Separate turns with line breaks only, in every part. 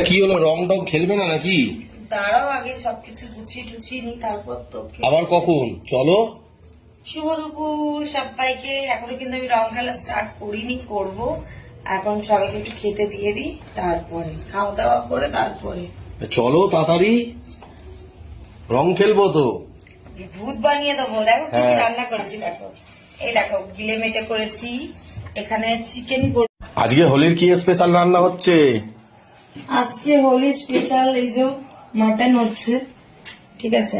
কি হলো, রং টং খেলবে না নাকি?
দাঁড়াও, আগে সবকিছু গুছিয়ে টুছিয়ে নি, তারপর তো
আবার কখন? চলো।
শুভ দুপুর সবাইকে। এখনো কিন্তু আমি রং খেলা স্টার্ট করিনি, করব। এখন সবাইকে একটু খেতে দিয়ে দিই, তারপরে খাওয়া দাওয়া করে তারপরে
চলো তাড়াতাড়ি, রং খেলবো তো।
ভূত বানিয়ে দেবো। দেখো কি
হ্যাঁ।
রান্না করেছি, দেখো। এই দেখো, গিলে মেটে করেছি, এখানে চিকেন।
আজকে হোলির কি স্পেশাল রান্না হচ্ছে?
আজকে হোলি স্পেশাল এই যে মাটন হচ্ছে, ঠিক আছে।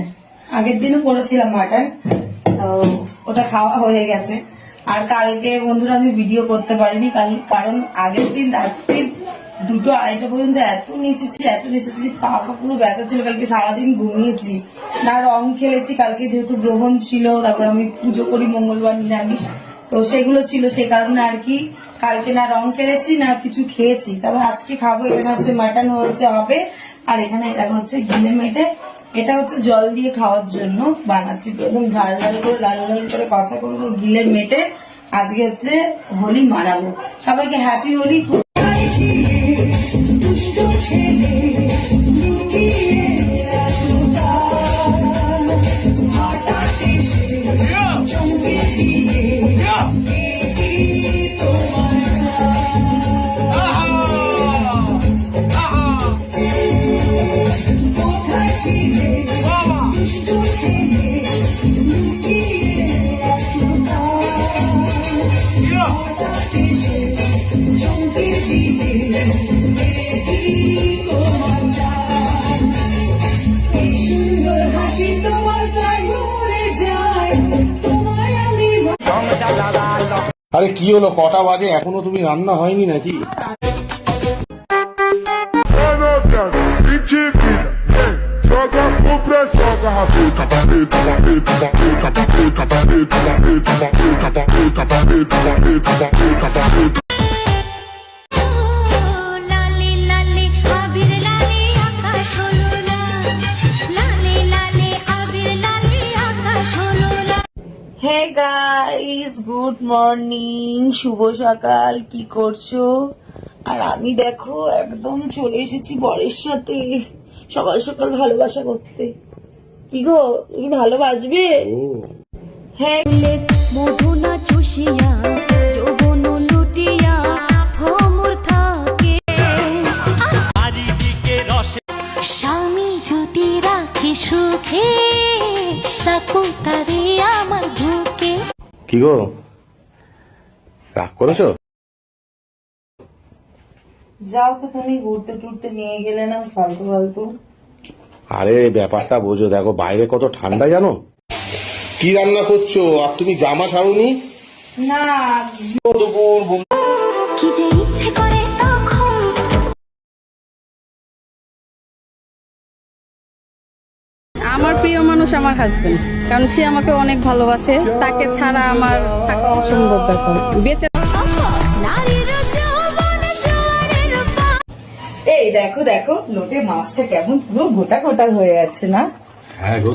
আগের দিনও করেছিলাম মাটন, তো ওটা খাওয়া হয়ে গেছে। আর কালকে বন্ধুরা আমি ভিডিও করতে পারিনি, কারণ আগের দিন রাত্রি 2-2-2:30 পর্যন্ত এত নেচেছি, পা পুরো ব্যথা ছিল। কালকে সারাদিন ঘুমিয়েছি, না রং খেলেছি। কালকে যেহেতু গ্রহণ ছিল, তারপর আমি পুজো করি মঙ্গলবার নিরামিষ, তো সেগুলো ছিল, সেই কারণে আর কি কালকে না রং খেলেছি না কিছু খেয়েছি। তবে আজকে খাবো। এখানে হচ্ছে মাটন হবে, আর এখানে দেখা হচ্ছে গিলে মেটে। এটা হচ্ছে জল দিয়ে খাওয়ার জন্য বানাচ্ছি, একদম ঝাল ঝাল করে লাল লাল করে কষা করে গিলে মেটে আজকে হচ্ছে হোলি মানাবো। সবাইকে হ্যাপি হোলি।
আরে কি হলো, কটা বাজে এখনো তুমি রান্না হয়নি নাকি?
হে গাইস, গুড মর্নিং, শুভ সকাল। কি করছো? আর আমি দেখো একদম চলে এসেছি বরের সাথে সকাল সকাল ভালোবাসা করতে। কি গো, তুমি ভালোবাসবে? হ্যাঁ।
মধু না চুষিয়া যৌবন লুটিয়া ভ্রমর থাকে, স্বামী যদি রাখে সুখে রাখো তারে আমার বুকে।
কি গো, রাগ করেছো?
যাও তো, তুমি ঘুরতে টুরতে নিয়ে গেলে না ফালতু ফালতু।
আরে ব্যাপারটা বোঝো, দেখো বাইরে কত ঠান্ডা জানো। কি রান্না করছো? আর তুমি জামা ছাড়োনি?
না,
দুপুর
কি যে ইচ্ছে করে তখন
আমার প্রিয় মানুষ আমার হাজবেন্ড, কারণ সে আমাকে অনেক ভালোবাসে। তাকে ছাড়া আমার থাকা অসম্ভব ব্যাপার। বেঁচে
নারীর যৌবন জোয়ারের
এই দেখো দেখো, লোটে মাছটা কেমন পুরো গোটা গোটা হয়ে আছে না?
হ্যাঁ গো,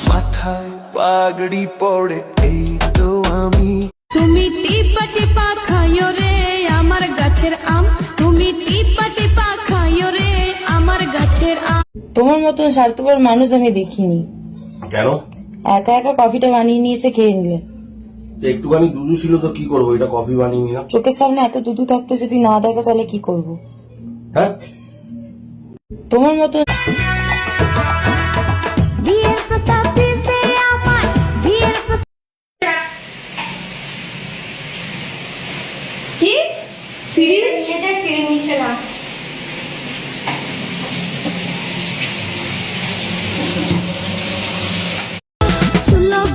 মাথায় পাগড়ি পড়ে এই তো আমি।
তুমি টিপা টিপা খাইও রে আমার গাছের আম, তুমি টিপা টিপা খাইও রে আমার গাছের আম।
তোমার মতন স্বার্থপর মানুষ আমি দেখিনি।
কেন?
একা একা কফিটা বানিয়ে নিয়ে এসে খেয়ে নিলে।
একটুখানি দুধু ছিল তো কি করবো, এটা কফি বানিয়ে নিলাম।
চোখের সামনে এত দুধু থাকতে যদি না দেখো তাহলে কি করব?
হ্যাঁ,
তোমার মতন
বিয়ের প্রস্তাব দিছে আমায়, বিয়ের প্রস্তাব।
কি ফিরে সেটা ফিরে নিচ্ছে না।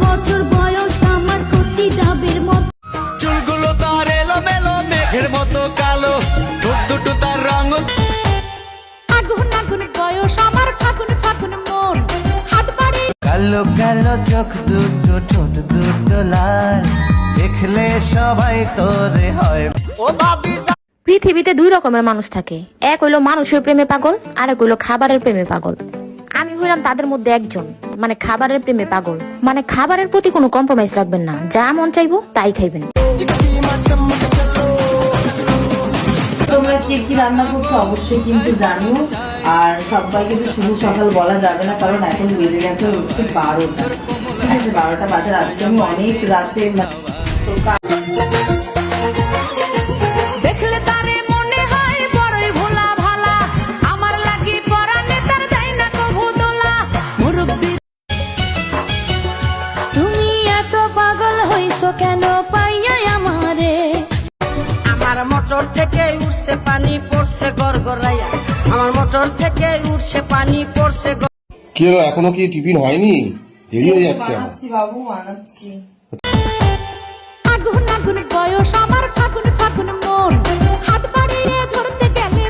বছর বয়স আমার কচি ডাবের মতো,
চুলগুলো তার এলোমেলো মেঘের মতো কালো, ঠোঁট দুটো তার রং।
আগুন আগুন বয়স আমার, ফাগুন ফাগুন মন, হাত বাড়ি
কালো কালো চোখ দুটো, ঠোঁট দুটো লাল, দেখলে সবাই তোরে হয়। ও ভাবি
পৃথিবীতে 2 রকমের মানুষ থাকে, এক হইলো মানুষের প্রেমে পাগল, আর এক হইলো খাবারের প্রেমে পাগল। আমি হইলাম তাদের মধ্যে একজন, মানে খাবারের প্রেমে পাগল। মানে খাবারের প্রতি কোনো কম্প্রোমাইজ রাখবেন না, যা মন চাইবো তাই খাইবেন।
তোমরা কি কি রান্না করছো অবশ্যই কিন্তু জানিও। আর সবাইকে তো শুভ সকাল বলা যাবে না, কারণ এখন বেজে গেছে হচ্ছে 12টা। ঠিক আছে, 12টা বাজে। আজকে আমি অনেক রাতে তো
দেখলে তারে মনে হয় বড়ই ভোলা ভালা, আমার লাগি পরানে তার দেয় না কভু দোলা। মুরব্বি তুমি এত পাগল হইছো কেন পাইয়া আমারে?
আমার মোটর থেকে উঠছে পানি পড়ছে গড়গড়াইয়া, আমার মোটর থেকে উঠছে পানি পড়ছে
কি হলো, এখনো কি টিফিন হয়নি? দেরি হয়ে যাচ্ছে আমার।
বানাচ্ছি বাবু, বানাচ্ছি।
আগুন আগুন বয়স আমার, ফাগুন ফাগুন মন, হাত বাড়িয়ে ধরতে গেলে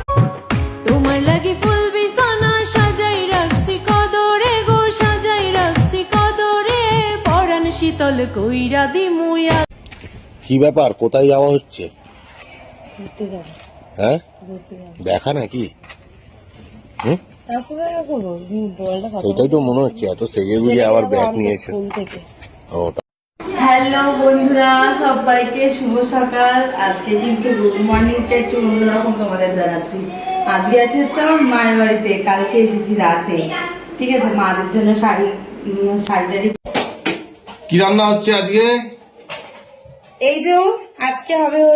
তোমার লাগি ফুল বিছানা সাজাই রাখছি কদরে গো, সাজাই রাখছি কদরে, পরাণ শীতল কইরা দিমুয়া।
কি ব্যাপার, কোথায় যাওয়া হচ্ছে? হ্যাঁ, দেখা নাকি? সেটাই তো মনে হচ্ছে, এত সেজে গুজে আবার ব্যাগ নিয়েছে। ও,
হ্যালো বন্ধুরা, সবাইকে শুভ সকাল। আজকে কিন্তু গুড মর্নিংটা একটু অন্যরকম তোমাদের জানাচ্ছি। আজকে হচ্ছে আমার মায়ের বাড়িতে, কালকে এসেছি রাতে। ঠিক আছে, মাদের জন্য শাড়ি টাড়ি।
কি রান্না হচ্ছে আজকে?
এই যে আজকে হবে